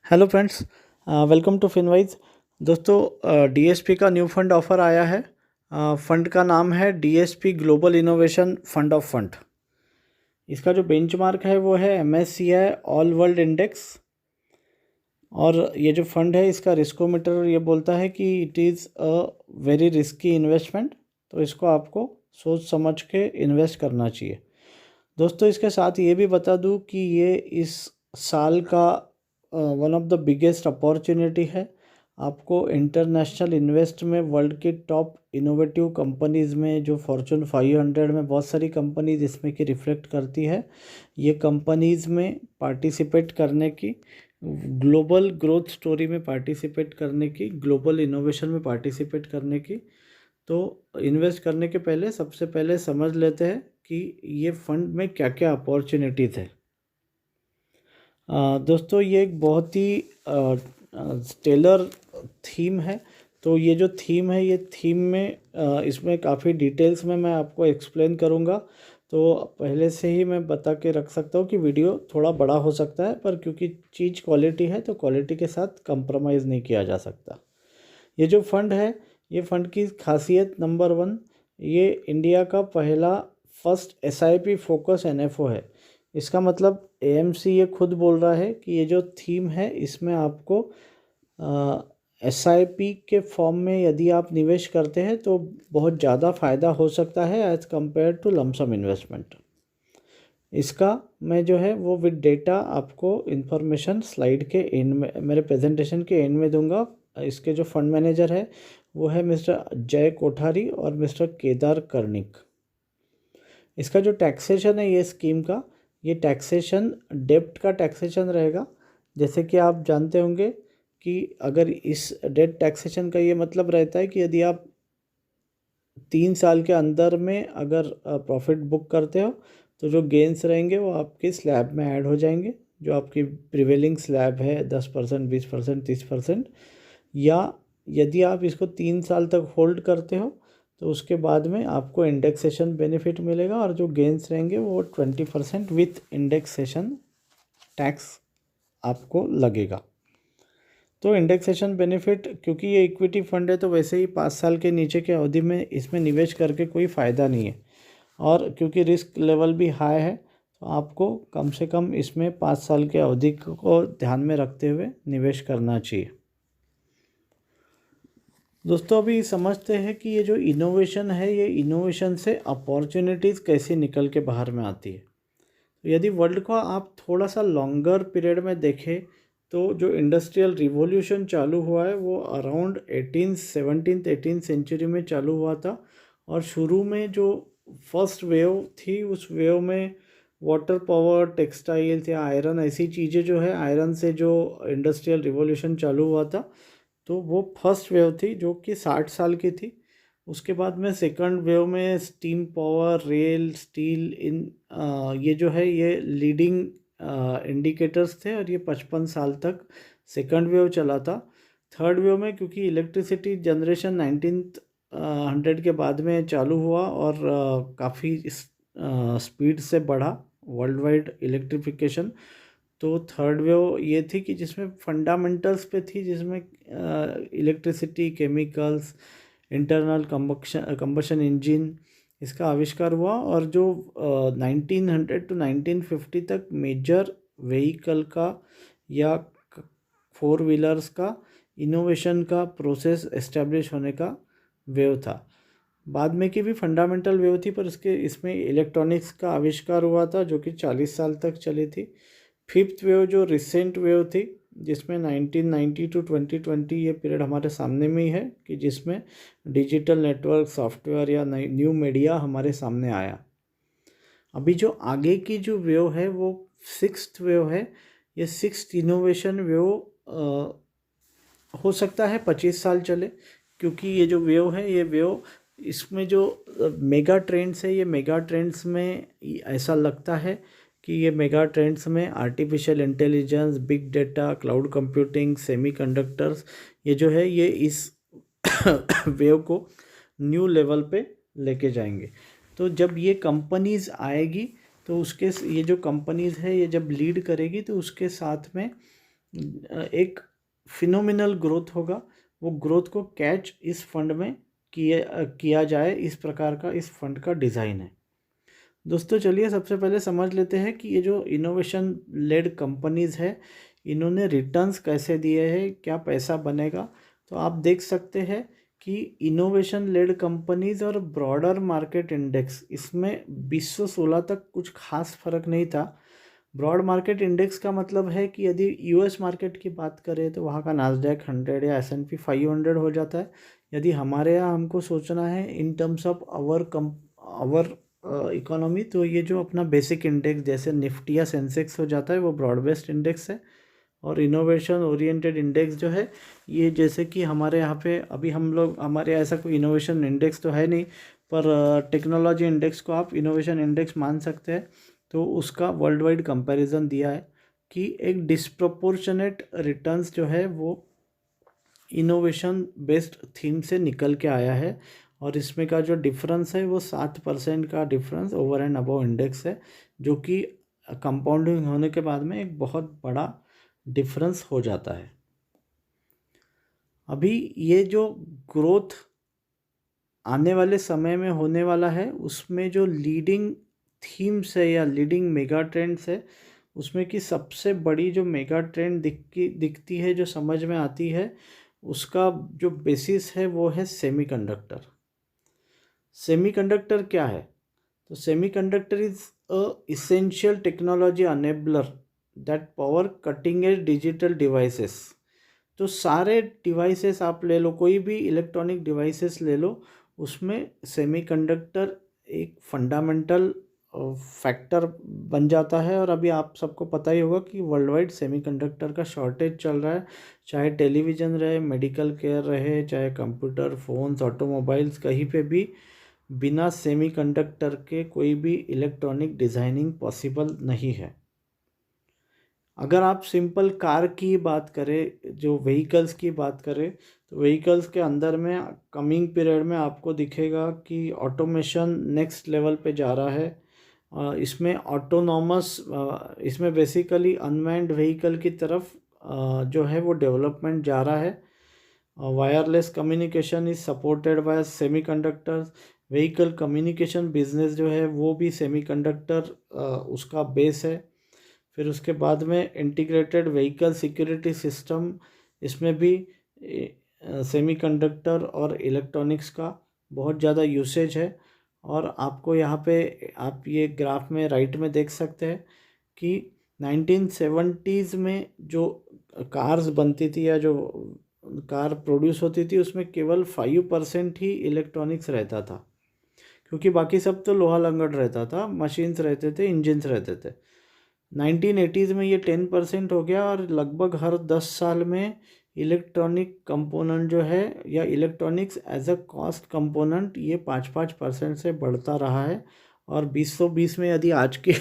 Hello friends, welcome to Finwise. दोस्तों, DSP का new fund offer आया है। फंड का नाम है DSP global innovation fund of fund. इसका जो बेंचमार्क है वो है MSCI ऑल वर्ल्ड इंडेक्स। और ये जो फंड है इसका रिस्कोमीटर ये बोलता है कि it is a very risky investment, तो इसको आपको सोच समझ के इन्वेस्ट करना चाहिए। दोस्तों, इसके साथ ये भी बता दूं कि ये इस साल का one of the biggest opportunity है। आपको इंटरनेशनल इन्वेस्ट में वर्ल्ड की टॉप इनोवेटिव कंपनीज़ में, जो फॉर्चून 500 में बहुत सारी कंपनीज इसमें की रिफ्लेक्ट करती है, ये कंपनीज़ में पार्टिसिपेट करने की, ग्लोबल ग्रोथ स्टोरी में पार्टिसिपेट करने की, ग्लोबल इनोवेशन में पार्टिसिपेट करने की। तो इन्वेस्ट करने के पहले सबसे पहले समझ लेते हैं कि ये फंड में क्या क्या अपॉर्चुनिटीज़ है। दोस्तों, ये एक बहुत ही स्टेलर थीम है। तो ये जो थीम है, ये थीम में इसमें काफ़ी डिटेल्स में मैं आपको एक्सप्लेन करूँगा। तो पहले से ही मैं बता के रख सकता हूँ कि वीडियो थोड़ा बड़ा हो सकता है, पर क्योंकि चीज़ क्वालिटी है तो क्वालिटी के साथ कंप्रोमाइज़ नहीं किया जा सकता। ये जो फंड है, ये फंड की खासियत नंबर 1, ये इंडिया का पहला फर्स्ट SIP फोकस NFO है। इसका मतलब AMC ये खुद बोल रहा है कि ये जो थीम है इसमें आपको SIP के फॉर्म में यदि आप निवेश करते हैं तो बहुत ज़्यादा फ़ायदा हो सकता है as compare to lump sum investment. इसका मैं जो है वो विद डेटा आपको इन्फॉर्मेशन स्लाइड के एंड में, मेरे प्रेजेंटेशन के एंड में दूंगा। इसके जो फंड मैनेजर है वो है मिस्टर जय कोठारी और मिस्टर केदार कर्णिक। इसका जो टैक्सेशन है ये स्कीम का, ये टैक्सेशन डेब्ट का टैक्सेशन रहेगा। जैसे कि आप जानते होंगे कि अगर इस डेब्ट टैक्सेशन का ये मतलब रहता है कि यदि आप 3 साल के अंदर में अगर प्रॉफिट बुक करते हो तो जो गेंस रहेंगे वो आपके स्लैब में ऐड हो जाएंगे। जो आपकी प्रिवेलिंग स्लैब है 10%, 20%, 30%, या यदि आप इसको 3 साल तक होल्ड करते हो तो उसके बाद में आपको इंडेक्सेशन बेनिफिट मिलेगा और जो गेंस रहेंगे वो 20% विथ इंडेक्सेशन टैक्स आपको लगेगा। तो इंडेक्सेशन बेनिफिट, क्योंकि ये इक्विटी फंड है तो वैसे ही 5 साल के नीचे के अवधि में इसमें निवेश करके कोई फ़ायदा नहीं है, और क्योंकि रिस्क लेवल भी हाई है तो आपको कम से कम इसमें 5 साल के अवधि को ध्यान में रखते हुए निवेश करना चाहिए। दोस्तों, अभी समझते हैं कि ये जो इनोवेशन है, ये इनोवेशन से अपॉर्चुनिटीज़ कैसे निकल के बाहर में आती है। तो यदि वर्ल्ड को आप थोड़ा सा लॉन्गर पीरियड में देखें तो जो इंडस्ट्रियल रिवॉल्यूशन चालू हुआ है वो अराउंड 18 सेंचुरी में चालू हुआ था। और शुरू में जो फर्स्ट वेव थी उस वेव में वाटर पावर, टेक्सटाइल्स या आयरन, ऐसी चीज़ें जो है, आयरन से जो इंडस्ट्रियल रिवॉल्यूशन चालू हुआ था तो वो फर्स्ट वेव थी जो कि 60 साल की थी। उसके बाद में सेकंड वेव में स्टीम पावर, रेल, स्टील, ये जो है ये लीडिंग इंडिकेटर्स थे और ये 55 साल तक सेकंड वेव चला था। थर्ड वेव में क्योंकि इलेक्ट्रिसिटी जनरेशन 1900 के बाद में चालू हुआ और काफ़ी स्पीड से बढ़ा वर्ल्ड वाइड इलेक्ट्रिफिकेशन, तो थर्ड वेव ये थी कि जिसमें फंडामेंटल्स पे थी, जिसमें electricity, chemicals, internal combustion engine, इसका आविष्कार हुआ। और जो 1900 टू 1950 तक मेजर व्हीकल का या 4 व्हीलर्स का इनोवेशन का प्रोसेस एस्टेब्लिश होने का वेव था। बाद में की भी फंडामेंटल वेव थी, पर इसमें इलेक्ट्रॉनिक्स का आविष्कार हुआ था जो कि 40 साल तक चली थी। फिफ्थ वेव जो रिसेंट वेव थी, जिसमें 1990 टू 2020 ये पीरियड हमारे सामने में ही है, कि जिसमें डिजिटल नेटवर्क, सॉफ्टवेयर या न्यू मीडिया हमारे सामने आया। अभी जो आगे की जो वेव है वो सिक्स्थ वेव है। ये सिक्स्थ इनोवेशन वेव हो सकता है 25 साल चले, क्योंकि ये जो वेव है, ये वेव, इसमें जो मेगा ट्रेंड्स है, ये मेगा ट्रेंड्स में ऐसा लगता है कि ये मेगा ट्रेंड्स में artificial intelligence, big data, cloud computing, semiconductors, ये जो है ये इस वेव को न्यू लेवल पे लेके जाएंगे। तो जब ये कंपनीज आएगी तो उसके, ये जो कंपनीज है ये जब लीड करेगी तो उसके साथ में एक फिनोमिनल ग्रोथ होगा, वो ग्रोथ को कैच इस फंड में किया जाए, इस प्रकार का इस फंड का डिज़ाइन है। दोस्तों चलिए सबसे पहले समझ लेते हैं कि ये जो इनोवेशन लेड कंपनीज़ है, इन्होंने रिटर्न्स कैसे दिए हैं, क्या पैसा बनेगा। तो आप देख सकते हैं कि इनोवेशन लेड कंपनीज़ और ब्रॉडर मार्केट इंडेक्स, इसमें 2016 तक कुछ खास फर्क नहीं था। ब्रॉड मार्केट इंडेक्स का मतलब है कि यदि यूएस मार्केट की बात करें तो वहाँ का नास्डैक 100 या S&P 500 हो जाता है। यदि हमारे यहाँ हमको सोचना है in terms of our economy, तो ये जो अपना बेसिक इंडेक्स जैसे निफ्टी या सेंसेक्स हो जाता है, वो ब्रॉड बेस्ड इंडेक्स है। और इनोवेशन ओरिएंटेड इंडेक्स जो है, ये जैसे कि हमारे यहाँ पे अभी हम लोग, हमारे यहाँ ऐसा कोई इनोवेशन इंडेक्स तो है नहीं, पर टेक्नोलॉजी इंडेक्स को आप इनोवेशन इंडेक्स मान सकते हैं। तो उसका वर्ल्ड वाइड कंपैरिजन दिया है कि एक डिस्प्रपोर्शनेट रिटर्न्स जो है वो इनोवेशन बेस्ड थीम से निकल के आया है। और इसमें का जो डिफरेंस है वो 7% का difference over and above index है, जो कि कंपाउंडिंग होने के बाद में एक बहुत बड़ा डिफरेंस हो जाता है। अभी ये जो ग्रोथ आने वाले समय में होने वाला है, उसमें जो लीडिंग थीम्स है या लीडिंग मेगा ट्रेंड्स है, उसमें की सबसे बड़ी जो मेगा ट्रेंड दिखती है, जो समझ में आती है, उसका जो बेसिस है वो है सेमीकंडक्टर। सेमीकंडक्टर क्या है? तो semiconductor is a essential technology enabler that power cutting edge digital devices. तो सारे डिवाइसेस आप ले लो, कोई भी इलेक्ट्रॉनिक डिवाइसेस ले लो, उसमें सेमीकंडक्टर एक फंडामेंटल फैक्टर बन जाता है। और अभी आप सबको पता ही होगा कि वर्ल्ड वाइड सेमीकंडक्टर का शॉर्टेज चल रहा है। चाहे टेलीविज़न रहे, मेडिकल केयर रहे, चाहे कंप्यूटर, फ़ोन्स, ऑटोमोबाइल्स, कहीं पे भी बिना सेमीकंडक्टर के कोई भी इलेक्ट्रॉनिक डिज़ाइनिंग पॉसिबल नहीं है। अगर आप सिंपल कार की बात करें, जो व्हीकल्स की बात करें, तो व्हीकल्स के अंदर में कमिंग पीरियड में आपको दिखेगा कि ऑटोमेशन नेक्स्ट लेवल पे जा रहा है। इसमें ऑटोनॉमस, इसमें बेसिकली अनमैन्ड व्हीकल की तरफ जो है वो डेवलपमेंट जा रहा है। Wireless communication is supported by semiconductors. Vehicle communication business जो है वो भी सेमीकंडक्टर उसका बेस है। फिर उसके बाद में इंटीग्रेटेड व्हीकल सिक्योरिटी सिस्टम, इसमें भी सेमीकंडक्टर और इलेक्ट्रॉनिक्स का बहुत ज़्यादा यूसेज है। और आपको यहाँ पे आप ये ग्राफ में राइट में देख सकते हैं कि 1970s में जो कार्स बनती थी या जो कार प्रोड्यूस होती थी, उसमें केवल 5% ही इलेक्ट्रॉनिक्स रहता था, क्योंकि बाकी सब तो लोहा लंगड़ रहता था, मशीन्स रहते थे, इंजन्स रहते थे। 1980s में ये 10% हो गया, और लगभग हर 10 साल में इलेक्ट्रॉनिक कंपोनेंट जो है या electronics as a cost component, ये 5% से बढ़ता रहा है। और 2020 में यदि आज की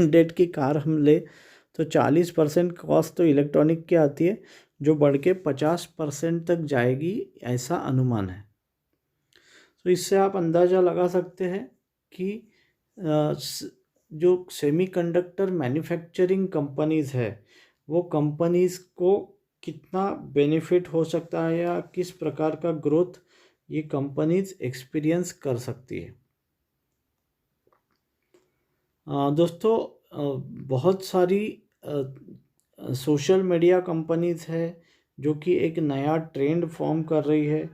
डेट की कार हम ले तो 40% कॉस्ट तो इलेक्ट्रॉनिक की आती है, जो बढ़ के 50% तक जाएगी, ऐसा अनुमान है। तो इससे आप अंदाज़ा लगा सकते हैं कि जो सेमीकंडक्टर मैन्युफैक्चरिंग कंपनीज़ है, वो कंपनीज़ को कितना बेनिफिट हो सकता है या किस प्रकार का ग्रोथ ये कंपनीज़ एक्सपीरियंस कर सकती है। दोस्तों, बहुत सारी सोशल मीडिया कंपनीज़ है जो कि एक नया ट्रेंड फॉर्म कर रही है।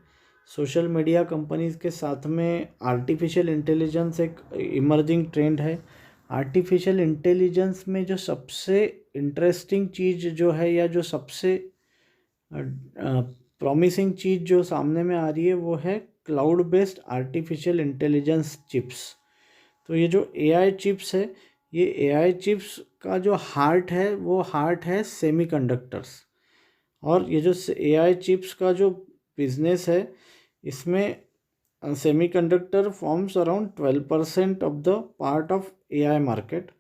सोशल मीडिया कंपनीज़ के साथ में आर्टिफिशियल इंटेलिजेंस एक इमर्जिंग ट्रेंड है। आर्टिफिशियल इंटेलिजेंस में जो सबसे इंटरेस्टिंग चीज़ जो है, या जो सबसे प्रॉमिसिंग चीज़ जो सामने में आ रही है, वो है cloud based artificial intelligence chips. तो ये जो एआई चिप्स है, ये एआई चिप्स का जो हार्ट है, वो हार्ट है सेमीकंडक्टर्स। और ये जो एआई चिप्स का जो बिजनेस है, इसमें semiconductor forms around 12% of the part of AI market.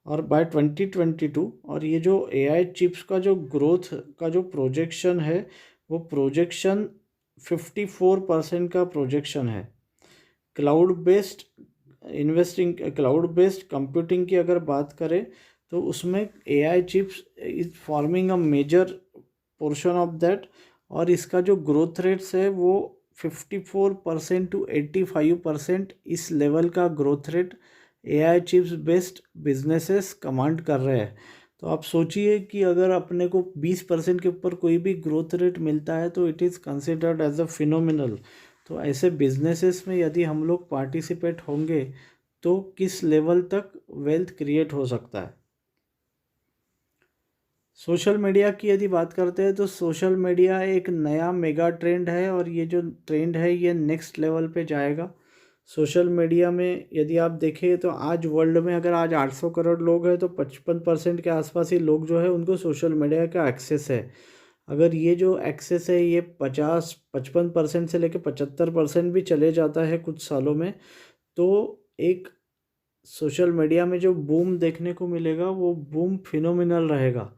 और बाय 2022, और ये जो एआई चिप्स का जो ग्रोथ का जो प्रोजेक्शन है, वो प्रोजेक्शन 54% का प्रोजेक्शन है। क्लाउड बेस्ड कंप्यूटिंग की अगर बात करें, तो उसमें AI chips is forming a major portion of that, और इसका जो ग्रोथ रेट्स है वो 54% to 85% इस लेवल का growth rate AI chips based businesses command कर रहे हैं। तो आप सोचिए कि अगर अपने को 20% के ऊपर कोई भी ग्रोथ रेट मिलता है तो it is considered as a phenomenal. तो ऐसे बिजनेसेस में यदि हम लोग पार्टिसिपेट होंगे तो किस लेवल तक वेल्थ क्रिएट हो सकता है। सोशल मीडिया की यदि बात करते हैं तो सोशल मीडिया एक नया मेगा ट्रेंड है, और ये जो ट्रेंड है ये नेक्स्ट लेवल पे जाएगा। सोशल मीडिया में यदि आप देखें तो आज वर्ल्ड में अगर आज 800 करोड़ लोग हैं तो 55% के आसपास ही लोग जो है उनको सोशल मीडिया का एक्सेस है। अगर ये जो एक्सेस है ये 55% से लेकर 75% भी चले जाता है कुछ सालों में, तो एक सोशल मीडिया में जो बूम देखने को मिलेगा वो बूम फिनोमिनल रहेगा।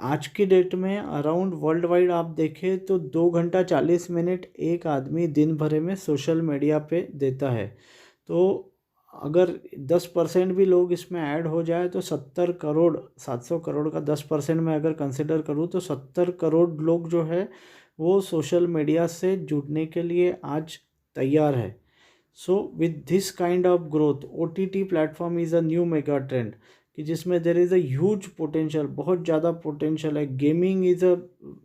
आज की डेट में अराउंड वर्ल्ड वाइड आप देखें तो 2 घंटा 40 मिनट एक आदमी दिन भर में सोशल मीडिया पे देता है। तो अगर 10% भी लोग इसमें ऐड हो जाए तो 70 करोड़, 700 करोड़ का 10% में अगर कंसिडर करूँ तो 70 करोड़ लोग जो है वो सोशल मीडिया से जुड़ने के लिए आज तैयार है। So with this kind of growth OTT platform is a new mega trend कि जिसमें there is a huge potential, बहुत ज़्यादा पोटेंशियल है। Gaming is a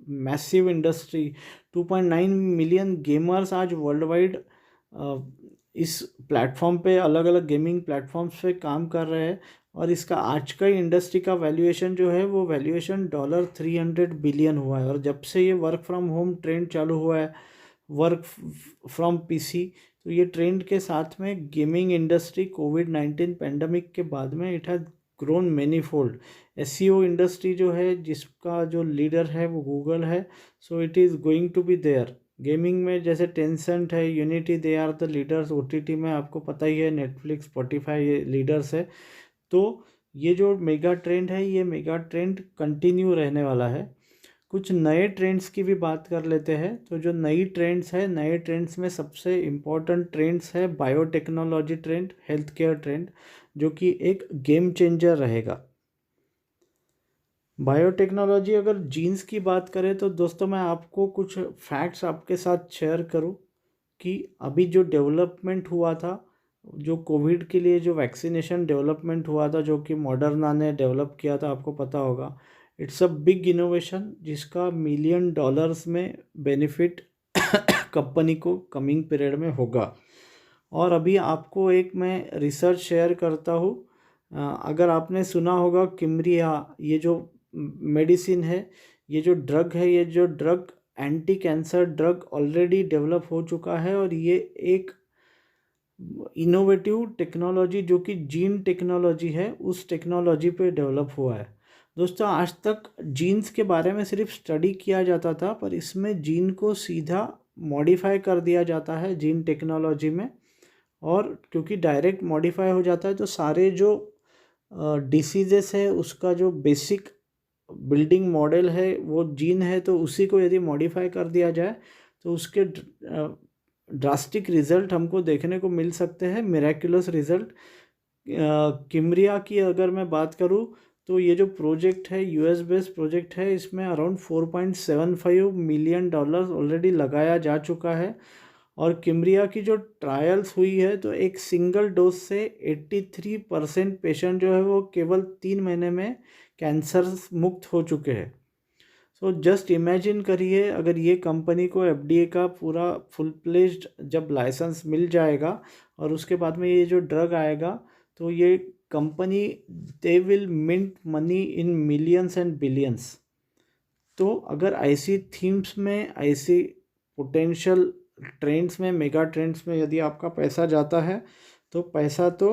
massive industry. 2.9 million gamers आज वर्ल्ड वाइड इस प्लेटफॉर्म पे, अलग अलग गेमिंग प्लेटफॉर्म्स पे काम कर रहे हैं, और इसका आज का इंडस्ट्री का वैल्यूएशन जो है वो वैल्यूएशन $300 बिलियन हुआ है। और जब से ये वर्क फ्रॉम होम ट्रेंड चालू हुआ है, वर्क फ्रॉम PC, तो ये ट्रेंड के साथ में गेमिंग इंडस्ट्री कोविड-19 पेंडेमिक के बाद में it has grown many fold. SEO industry जो है जिसका जो लीडर है वो गूगल है, so it is going to be there. Gaming में जैसे टेंसेंट है, Unity, they are the leaders. OTT में आपको पता ही है नेटफ्लिक्स, स्पॉटिफाई, ये लीडर्स है। तो ये जो मेगा ट्रेंड है ये मेगा ट्रेंड कंटिन्यू रहने वाला है। कुछ नए ट्रेंड्स की भी बात कर लेते हैं। तो जो नई ट्रेंड्स है, नए ट्रेंड्स में सबसे इम्पोर्टेंट ट्रेंड्स है biotechnology trend, health care trend, जो कि एक गेम चेंजर रहेगा। बायोटेक्नोलॉजी, अगर जीन्स की बात करें तो दोस्तों मैं आपको कुछ फैक्ट्स आपके साथ शेयर करूं कि अभी जो डेवलपमेंट हुआ था, जो कोविड के लिए जो वैक्सीनेशन डेवलपमेंट हुआ था जो कि मॉडर्ना ने डेवलप किया था, आपको पता होगा। इट्स अ बिग इनोवेशन जिसका $1 मिलियन में बेनिफिट कंपनी को कमिंग पीरियड में होगा। और अभी आपको एक मैं रिसर्च शेयर करता हूँ। अगर आपने सुना होगा किमरिया, ये जो मेडिसिन है, ये जो ड्रग है, ये जो drug anti cancer drug already develop हो चुका है, और ये एक इनोवेटिव टेक्नोलॉजी जो कि जीन टेक्नोलॉजी है उस टेक्नोलॉजी पे डेवलप हुआ है। दोस्तों आज तक जीन्स के बारे में सिर्फ स्टडी किया जाता था, पर इसमें जीन को सीधा मॉडिफाई कर दिया जाता है जीन टेक्नोलॉजी में। और क्योंकि डायरेक्ट मॉडिफाई हो जाता है तो सारे जो डिसीजेस है उसका जो बेसिक बिल्डिंग मॉडल है वो जीन है, तो उसी को यदि मॉडिफाई कर दिया जाए तो उसके ड्रास्टिक रिजल्ट हमको देखने को मिल सकते हैं, मिरेक्युलस रिजल्ट। किमरिया की अगर मैं बात करूं तो ये जो प्रोजेक्ट है US बेस्ड प्रोजेक्ट है, इसमें अराउंड $4.75 मिलियन ऑलरेडी लगाया जा चुका है। और किमरिया की जो ट्रायल्स हुई है तो एक सिंगल डोज से 83% पेशेंट जो है वो केवल 3 महीने में कैंसर मुक्त हो चुके हैं। सो जस्ट इमेजिन करिए अगर ये कंपनी को FDA का पूरा फुल प्लेज्ड जब लाइसेंस मिल जाएगा और उसके बाद में ये जो ड्रग आएगा, तो ये company they will mint money in millions and billions. तो अगर ऐसी थीम्स में, ऐसी पोटेंशियल ट्रेंड्स में, मेगा ट्रेंड्स में यदि आपका पैसा जाता है तो पैसा तो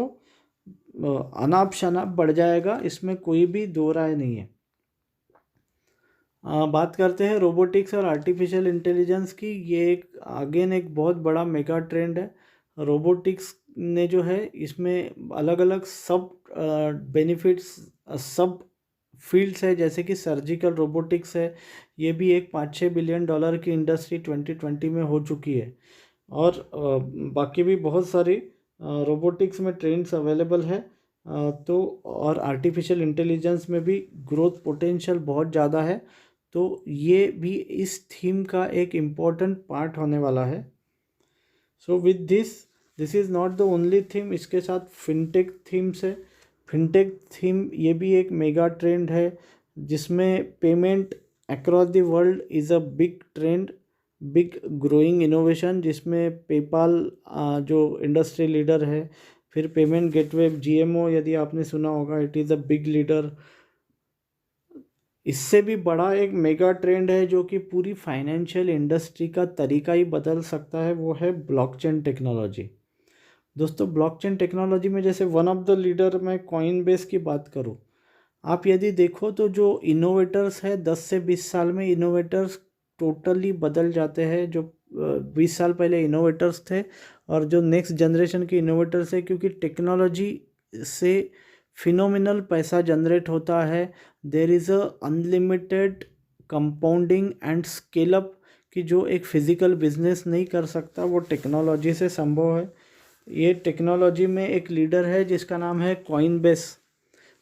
अनाप शनाप बढ़ जाएगा, इसमें कोई भी दो राय नहीं है। बात करते हैं रोबोटिक्स और आर्टिफिशियल इंटेलिजेंस की। ये एक अगेन एक बहुत बड़ा मेगा ट्रेंड है। रोबोटिक्स ने जो है इसमें अलग अलग सब बेनिफिट्स, सब फील्ड्स है, जैसे कि सर्जिकल रोबोटिक्स है, ये भी एक $5-6 बिलियन की इंडस्ट्री 2020 में हो चुकी है। और बाकी भी बहुत सारी रोबोटिक्स में ट्रेंड्स अवेलेबल है। तो और आर्टिफिशियल इंटेलिजेंस में भी ग्रोथ पोटेंशियल बहुत ज़्यादा है। तो ये भी इस थीम का एक इम्पोर्टेंट पार्ट होने वाला है। So with this is not the only theme, इसके साथ फिनटेक थीम्स है। फिनटेक थीम ये भी एक मेगा ट्रेंड है जिसमें payment across the world is a big trend, big growing innovation, जिसमें पेपाल जो इंडस्ट्री लीडर है, फिर पेमेंट गेटवे जीएमओ यदि आपने सुना होगा, it is a big leader. इससे भी बड़ा एक मेगा ट्रेंड है जो कि पूरी फाइनेंशियल इंडस्ट्री का तरीका ही बदल सकता है, वो है ब्लॉकचेन टेक्नोलॉजी। दोस्तों ब्लॉकचेन टेक्नोलॉजी में जैसे वन ऑफ द लीडर मैं कॉइनबेस की बात करूँ, आप यदि देखो तो जो इनोवेटर्स है 10 से 20 साल में इनोवेटर्स टोटली बदल जाते हैं। जो 20 साल पहले इनोवेटर्स थे और जो नेक्स्ट जनरेशन के इनोवेटर्स है, क्योंकि टेक्नोलॉजी से फिनोमिनल पैसा जनरेट होता है। There is a unlimited compounding and scale up कि जो एक फिज़िकल बिजनेस नहीं कर सकता वो टेक्नोलॉजी से संभव है। ये टेक्नोलॉजी में एक लीडर है जिसका नाम है कॉइनबेस।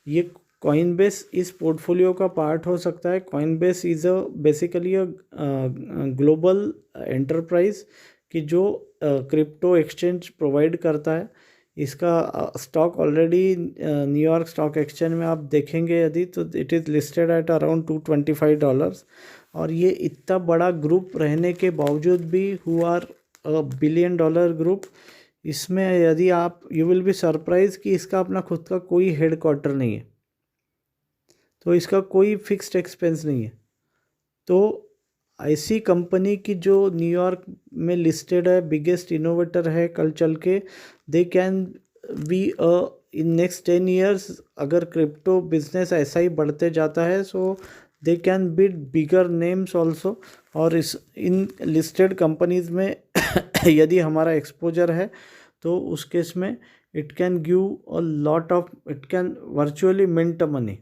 ये कॉइनबेस इस पोर्टफोलियो का पार्ट हो सकता है। Coinbase is a basically a global enterprise कि जो क्रिप्टो एक्सचेंज प्रोवाइड करता है। इसका stock already New York stock exchange में आप देखेंगे यदि, तो it is listed at around $225। और ये इतना बड़ा ग्रुप रहने के बावजूद भी हु आर $1 बिलियन ग्रुप, इसमें यदि आप यू विल बी सरप्राइज कि इसका अपना खुद का कोई हेड क्वार्टर नहीं है, तो इसका कोई फिक्स्ड एक्सपेंस नहीं है। तो ऐसी कंपनी की जो न्यूयॉर्क में लिस्टेड है, बिगेस्ट इनोवेटर है, कल चल के they can be in next 10 years, अगर क्रिप्टो बिजनेस ऐसा ही बढ़ते जाता है so they can beat bigger names also. और इस इन लिस्टेड कंपनीज में यदि हमारा एक्सपोजर है तो उस केस में it can give a lot of, it can virtually mint money.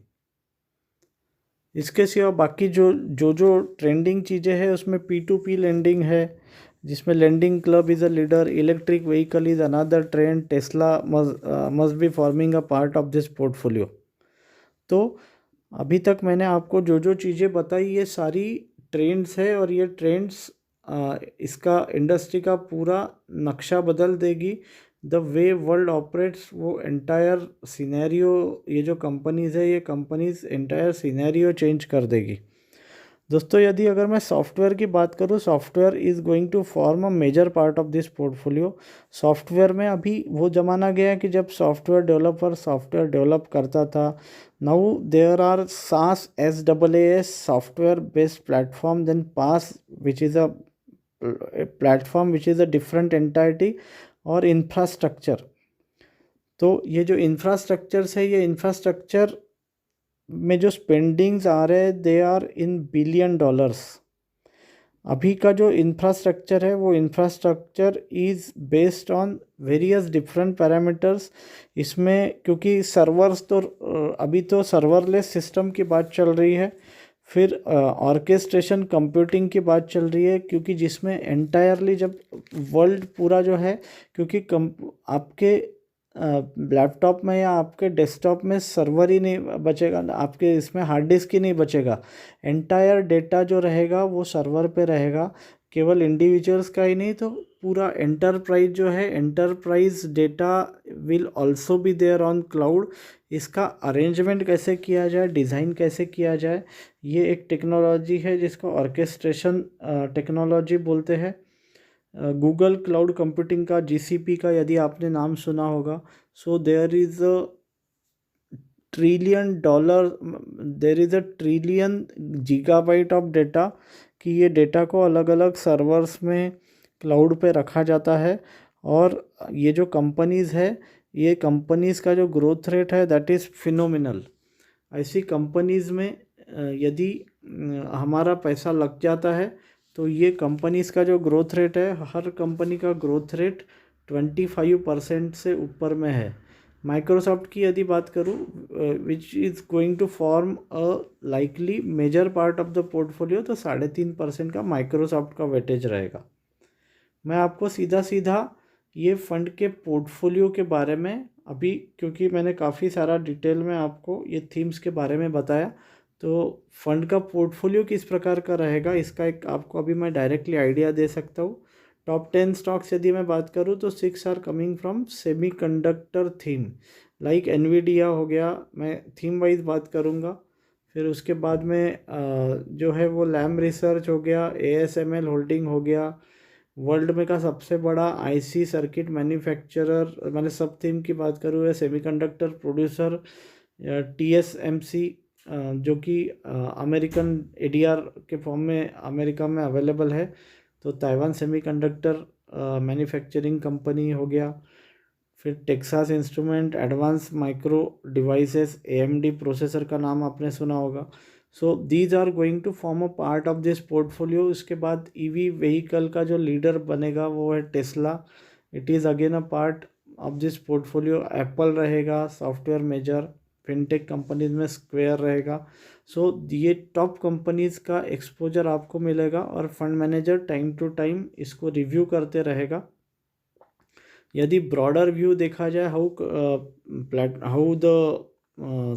इसके सिवा बाकी जो ट्रेंडिंग चीज़ें हैं उसमें P2P लेंडिंग है, जिसमें lending club is a leader, electric vehicle is another trend, Tesla must be forming a part of this portfolio. तो अभी तक मैंने आपको जो चीज़ें बताई ये सारी ट्रेंड्स है, और ये ट्रेंड्स इसका इंडस्ट्री का पूरा नक्शा बदल देगी। द वे वर्ल्ड ऑपरेट्स, वो एंटायर सिनेरियो, ये जो कंपनीज़ है ये कंपनीज एंटायर सिनेरियो चेंज कर देगी। दोस्तों यदि अगर मैं सॉफ्टवेयर की बात करूँ, software is going to form a major part of this portfolio. Software में अभी वो ज़माना गया कि जब सॉफ्टवेयर डेवलपर सॉफ्टवेयर डेवलप करता था। Now there are SaaS SaaS software based platform, then PaaS which is a platform which is a different entity, और इंफ्रास्ट्रक्चर। तो ये जो इंफ्रास्ट्रक्चर्स है, ये इंफ्रास्ट्रक्चर में जो स्पेंडिंग्स आ रहे हैं दे आर इन $1 बिलियन। अभी का जो इंफ्रास्ट्रक्चर है वो infrastructure is based on various different parameters. इसमें क्योंकि सर्वर्स तो अभी तो सर्वरलेस सिस्टम की बात चल रही है, फिर ऑर्केस्ट्रेशन कंप्यूटिंग की बात चल रही है, क्योंकि जिसमें एंटायरली जब वर्ल्ड पूरा जो है, क्योंकि आपके लैपटॉप में या आपके डेस्कटॉप में सर्वर ही नहीं बचेगा, आपके इसमें हार्ड डिस्क ही नहीं बचेगा, एंटायर डेटा जो रहेगा वो सर्वर पे रहेगा। केवल इंडिविजुअल्स का ही नहीं, तो पूरा एंटरप्राइज जो है, enterprise data will also be there on cloud. इसका अरेंजमेंट कैसे किया जाए, डिज़ाइन कैसे किया जाए, ये एक टेक्नोलॉजी है जिसको ऑर्केस्ट्रेशन टेक्नोलॉजी बोलते हैं। गूगल क्लाउड कंप्यूटिंग का, GCP का यदि आपने नाम सुना होगा, so there is a trillion gigabyte of data, कि ये डेटा को अलग अलग सर्वर्स में क्लाउड पे रखा जाता है। और ये जो कंपनीज़ है, ये कंपनीज़ का जो ग्रोथ रेट है दैट इज़ फिनोमिनल। ऐसी कंपनीज़ में यदि हमारा पैसा लग जाता है तो ये कंपनीज़ का जो ग्रोथ रेट है, हर कंपनी का ग्रोथ रेट 25% से ऊपर में है। माइक्रोसॉफ्ट की यदि बात करूँ, which is going to form a likely major part of the portfolio, तो 3.5% का माइक्रोसॉफ्ट का वेटेज रहेगा। मैं आपको सीधा सीधा ये फंड के पोर्टफोलियो के बारे में अभी, क्योंकि मैंने काफ़ी सारा डिटेल में आपको ये थीम्स के बारे में बताया, तो फंड का पोर्टफोलियो किस प्रकार का रहेगा इसका एक आपको अभी मैं डायरेक्टली आइडिया दे सकता हूँ। टॉप 10 स्टॉक्स यदि मैं बात करूँ तो 6 are coming from semiconductor theme, like Nvidia हो गया, मैं थीम वाइज बात करूँगा। फिर उसके बाद में जो है वो लैम रिसर्च हो गया, ASML होल्डिंग हो गया, वर्ल्ड में का सबसे बड़ा आईसी सर्किट मैन्युफैक्चरर, मैंने सब थीम की बात करूँ है, सेमीकंडक्टर प्रोड्यूसर TSMC, जो कि अमेरिकन ADR के फॉर्म में अमेरिका में अवेलेबल है। तो ताइवान सेमीकंडक्टर मैन्युफैक्चरिंग कंपनी हो गया। फिर Texas instrument, advance micro devices, AMD processor का नाम आपने सुना होगा। So these are going to form a part of this portfolio. उसके बाद EV व्हीकल का जो लीडर बनेगा वो है Tesla, it is again a part of this portfolio. Apple रहेगा, सॉफ्टवेयर मेजर, फिनटेक कंपनीज में स्क्वेयर रहेगा। सो ये टॉप कंपनीज का एक्सपोजर आपको मिलेगा और fund manager time to time इसको रिव्यू करते रहेगा। यदि ब्रॉडर व्यू देखा जाए how the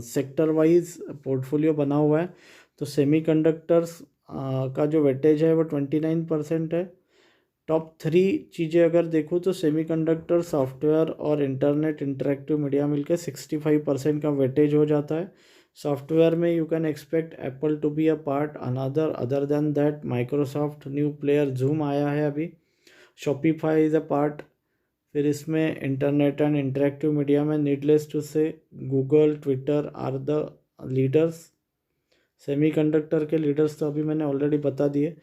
sector wise portfolio बना हुआ है, तो सेमीकंडक्टर्स का जो वेटेज है वो 29% है। टॉप 3 चीज़ें अगर देखूँ तो सेमीकंडक्टर, सॉफ्टवेयर और इंटरनेट इंटरेक्टिव मीडिया मिलकर 65% का वेटेज हो जाता है। सॉफ्टवेयर में you can expect Apple to be a part, other than that Microsoft, new player Zoom आया है अभी, शॉपिफाई इज़ अ पार्ट। फिर इसमें इंटरनेट एंड इंटरेक्टिव मीडिया में needless to say Google, Twitter are the leaders. Semiconductor के leaders तो अभी मैंने ऑलरेडी बता दिए।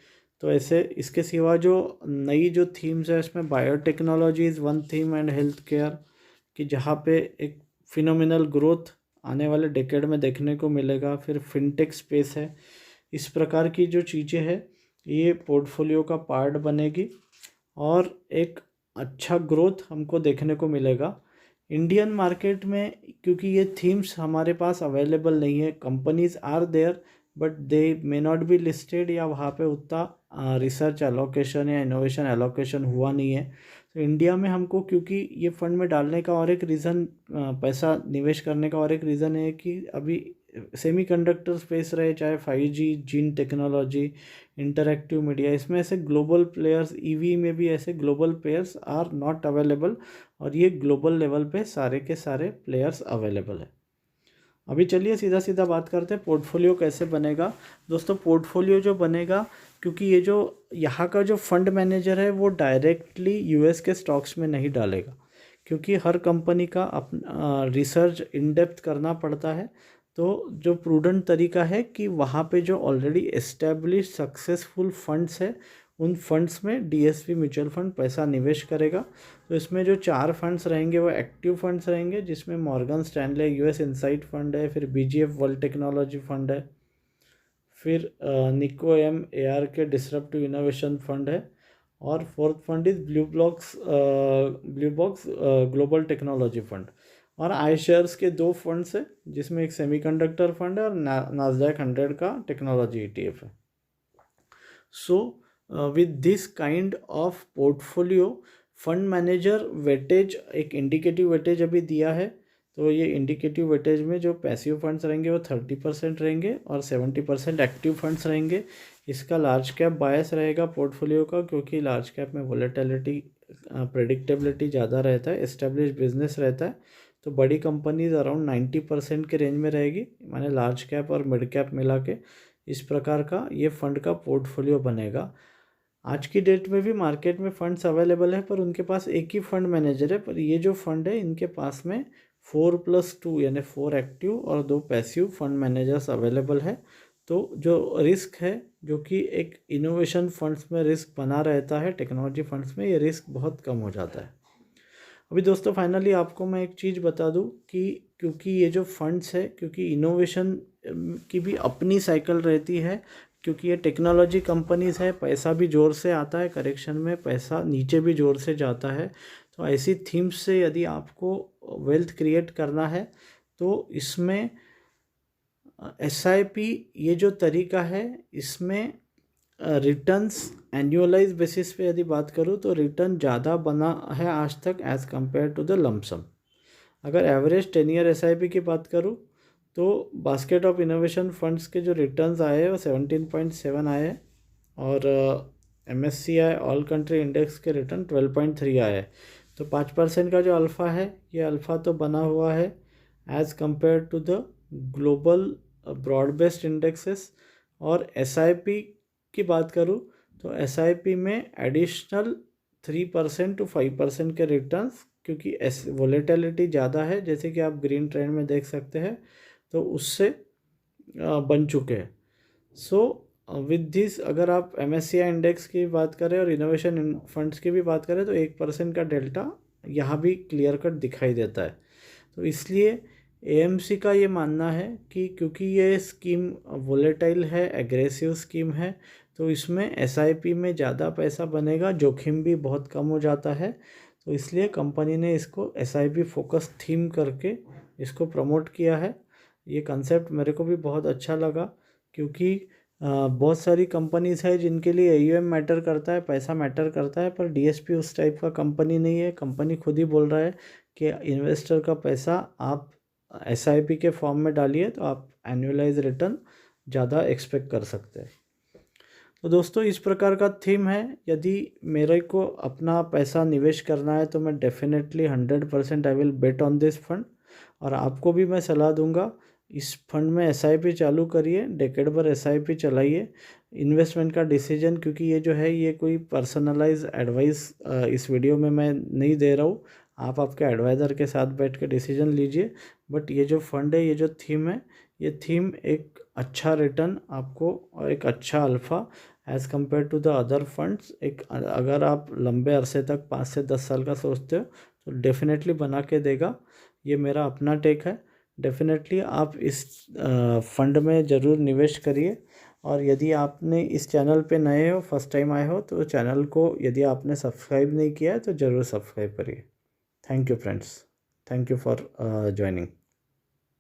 तो ऐसे इसके सिवा जो नई जो थीम्स है इसमें biotechnology is one theme and health care, कि जहाँ पे एक फिनोमिनल ग्रोथ आने वाले डेकेड में देखने को मिलेगा। फिर फिनटेक स्पेस है। इस प्रकार की जो चीज़ें हैं ये पोर्टफोलियो का पार्ट बनेगी और एक अच्छा ग्रोथ हमको देखने को मिलेगा। इंडियन मार्केट में क्योंकि ये थीम्स हमारे पास अवेलेबल नहीं है, companies are there but they may not be listed, या वहाँ पे उतना रिसर्च एलोकेशन या इनोवेशन एलोकेशन हुआ नहीं है। तो इंडिया में हमको क्योंकि ये फंड में डालने का और एक रीज़न, पैसा निवेश करने का और एक रीज़न है कि अभी सेमीकंडक्टर स्पेस रहे, चाहे 5G, gene technology, interactive media, इसमें ऐसे ग्लोबल प्लेयर्स, EV में भी ऐसे global players are not available, और ये ग्लोबल लेवल पे सारे के सारे प्लेयर्स अवेलेबल है। अभी चलिए सीधा सीधा बात करते हैं पोर्टफोलियो कैसे बनेगा। दोस्तों पोर्टफोलियो जो बनेगा, क्योंकि ये जो यहाँ का जो फंड मैनेजर है वो डायरेक्टली US के स्टॉक्स में नहीं डालेगा, क्योंकि हर कंपनी का अपना रिसर्च इन डेप्थ करना पड़ता है। तो जो प्रूडेंट तरीका है कि वहाँ पे जो ऑलरेडी एस्टेब्लिश सक्सेसफुल फंड्स है उन फंड्स में DSP म्यूचुअल फंड पैसा निवेश करेगा। तो इसमें जो 4 फंड्स रहेंगे वो एक्टिव फंड्स रहेंगे, जिसमें Morgan Stanley US insight fund है, फिर BGF वर्ल्ड टेक्नोलॉजी फंड है, फिर निको AR के डिसरप्टिव इनोवेशन फंड है, और fourth fund is blue box global technology fund. और आई शेयर्स के 2 फंड्स है, जिसमें एक सेमीकंडक्टर फंड है और नास्डैक 100 का टेक्नोलॉजी ETF है। So with this kind of portfolio fund manager weightage, एक इंडिकेटिव वेटेज अभी दिया है, तो ये इंडिकेटिव वेटेज में जो पैसिव फंड्स रहेंगे वो 30% रहेंगे और 70% एक्टिव फंड्स रहेंगे। इसका लार्ज कैप बायस रहेगा पोर्टफोलियो का, क्योंकि लार्ज कैप में वोलेटिलिटी, प्रेडिक्टेबिलिटी ज़्यादा रहता है, एस्टेब्लिश बिजनेस रहता है। तो बड़ी कंपनीज अराउंड 90% के रेंज में रहेगी, माने लार्ज कैप और मिड कैप मिला के। इस प्रकार का ये फंड का पोर्टफोलियो बनेगा। आज की डेट में भी मार्केट में फंड्स अवेलेबल है, पर उनके पास एक ही फंड मैनेजर है, पर ये जो फंड है इनके पास में 4+2 यानी 4 एक्टिव और 2 पैसिव फंड मैनेजर्स अवेलेबल है। तो जो रिस्क है, जो कि एक इनोवेशन फंड्स में रिस्क बना रहता है, टेक्नोलॉजी फंड्स में ये रिस्क बहुत कम हो जाता है। अभी दोस्तों फाइनली आपको मैं एक चीज़ बता दूं कि क्योंकि ये जो फंड्स है, क्योंकि इनोवेशन की भी अपनी साइकिल रहती है, क्योंकि ये टेक्नोलॉजी कंपनीज है, पैसा भी ज़ोर से आता है, करेक्शन में पैसा नीचे भी ज़ोर से जाता है। तो ऐसी थीम्स से यदि आपको वेल्थ क्रिएट करना है तो इसमें SIP ये जो तरीका है, इसमें रिटर्न्स एनुअलाइज बेसिस पे यदि बात करूँ तो रिटर्न ज़्यादा बना है आज तक as compare to the lump sum. अगर एवरेज 10 ईयर SIP की बात करूँ तो बास्केट ऑफ इनोवेशन फंड्स के जो रिटर्न्स आए हैं वो 17.7 आए हैं, और MSCI ऑल कंट्री इंडेक्स के रिटर्न 12.3 आए हैं। तो 5% का जो अल्फ़ा है, ये अल्फ़ा तो बना हुआ है as compare to the global broad based indexes. और SIP की बात करूँ तो SIP में एडिशनल 3% to 5% के रिटर्न्स, क्योंकि वोलेटिलिटी ज़्यादा है, जैसे कि आप ग्रीन ट्रेंड में देख सकते हैं, तो उससे बन चुके हैं। सो विद दिस अगर आप MSCI इंडेक्स की बात करें और इनोवेशन फंड्स की भी बात करें तो 1% का डेल्टा यहाँ भी क्लियर कट दिखाई देता है। तो इसलिए AMC का ये मानना है कि क्योंकि ये स्कीम वोलेटाइल है, एग्रेसिव स्कीम है, तो इसमें SIP में ज़्यादा पैसा बनेगा, जोखिम भी बहुत कम हो जाता है। तो इसलिए कंपनी ने इसको SIP फोकस थीम करके इसको प्रमोट किया है। ये कंसेप्ट मेरे को भी बहुत अच्छा लगा, क्योंकि बहुत सारी कंपनीज है जिनके लिए AUM मैटर करता है, पैसा मैटर करता है, पर DSP उस टाइप का कंपनी नहीं है। कंपनी खुद ही बोल रहा है कि इन्वेस्टर का पैसा आप SIP के फॉर्म में डालिए तो आप एनुअलाइज रिटर्न ज़्यादा एक्सपेक्ट कर सकते हैं। तो दोस्तों इस प्रकार का थीम है। यदि मेरे को अपना पैसा निवेश करना है तो मैं definitely 100% I will bet on this fund. और आपको भी मैं सलाह दूंगा, इस फंड में SIP चालू करिए, डेकेड भर SIP चलाइए। इन्वेस्टमेंट का डिसीजन, क्योंकि ये जो है ये कोई पर्सनलाइज एडवाइस इस वीडियो में मैं नहीं दे रहा हूँ, आप आपके एडवाइज़र के साथ बैठ के डिसीजन लीजिए। बट ये जो फंड है, ये जो थीम है, ये थीम एक अच्छा रिटर्न आपको और एक अच्छा alpha as compare to the other funds, एक अगर आप लंबे अरसे तक 5 से 10 साल का सोचते हो तो डेफिनेटली बना के देगा। ये मेरा अपना टेक है। डेफिनेटली आप इस फंड में ज़रूर निवेश करिए। और यदि आपने इस चैनल पे नए हो, फर्स्ट टाइम आए हो, तो चैनल को यदि आपने सब्सक्राइब नहीं किया है तो ज़रूर सब्सक्राइब करिए। Thank you friends, thank you for joining.